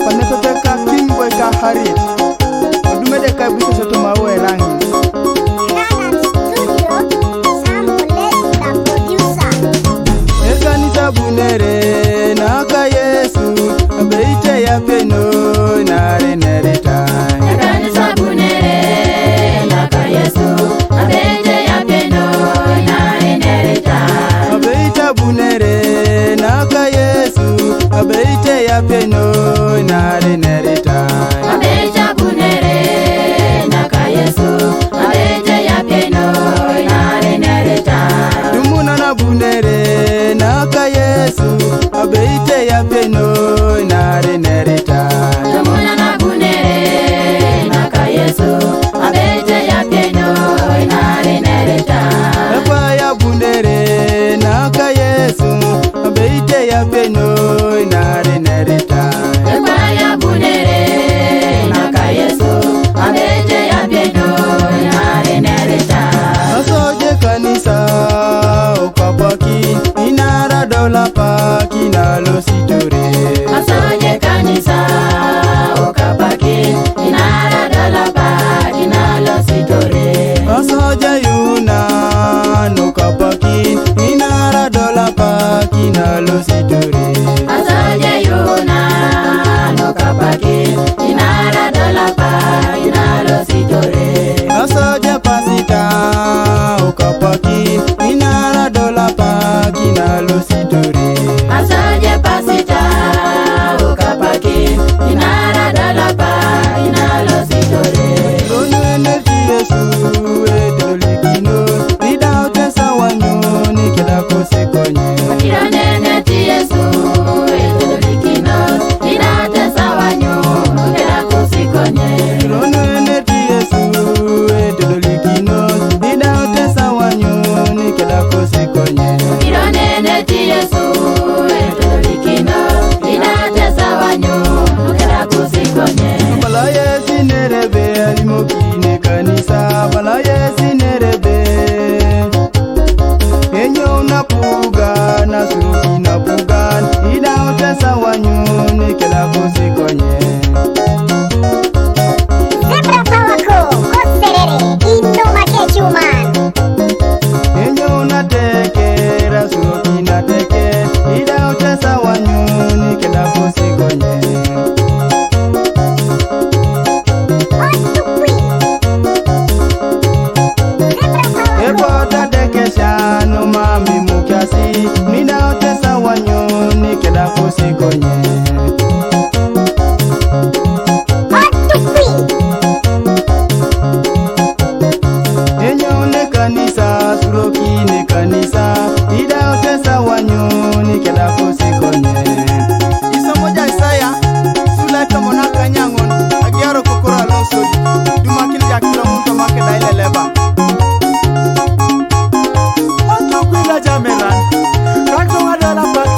panepepeka kingwe ka harit odumede ka buso soto mawe rangi ekanisa bunere naka Yesu abeite ya peno nare nereta ekanisa bunere naka Yesu abeite ya peno nare nereta abeita bunere naka Yesu abeite ya peno nare nereta abeita bunere naka Yesu abeite ya peno nare nereta dumuna na bunere naka Yesu abeite ya peno nare nereta dumuna na bunere naka Yesu abeite ya peno nare nereta ekwa ya bunere naka Yesu abeite ya peno nare nereta ekwa ya bunere naka Yesu abeite ya peno nare nereta asoje kanisa ukapaki inara dola paki nalo sitore asoje kanisa ukapaki inara dola paki nalo sitore asoje yuna nukapaki inara dola paki nalo sitore asoje yuna ukapaki inara dola paki nalo sitore asoje pasita ukapaki inara dola paki nalo sitore asoje pasita ukapaki inara dola paki nalo sitore Rono energy Yesu edolikino Rida utesa wanyoni keda kusikonye Kironene ti Yesu edolikino Rida utesa wanyoni keda kusikonye Rono energy Yesu edolikino Rida utesa wanyoni keda kusikonye Kironene ti Yesu edolikino Rida utesa wanyoni keda kusikonye Bala Yesu nerebe alimokine kanisa Bala Yesu nerebe Enyo unapuga na suruki napuga Rida utesa wanyoni keda kusikonye Zebra Pawako, Kosterere, Inno Makechuman. Enyo unatekera suruki nateke Rida utesa wanyoni keda kusikonye Otukwi. Zebra Pawako. Ebota dekesha no mami mukiasi Nina utesa wanyoni keda kusikonye Otukwi. Enyo ne kanisa suroki ne kanisa Ida utesa wanyoni keda kusikonye Isomoja Isaya Sula tomona kanyangon Agiaro kokora loso Dumakini jakilo muntu make daile leba Otukwila jameran, kanto wadola pak.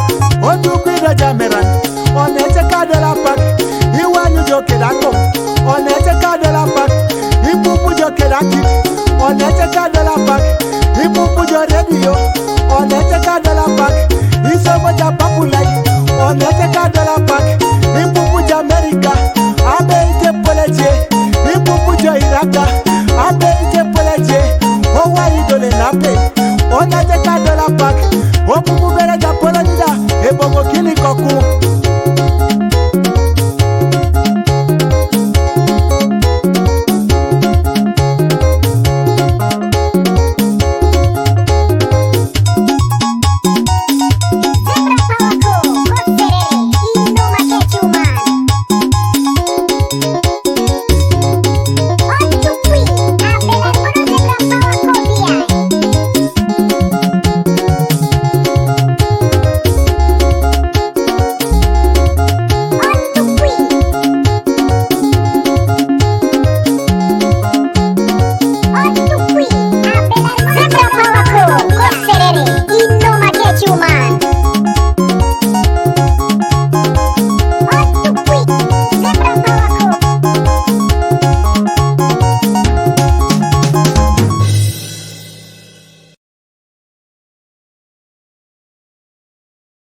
Otukwila jameran, onete kadola pak. Iwanyu joke dako, onete kadola pak. Ipupu joke dakit, onete kadola pak. Ipupu jo radio, onete kadola pak.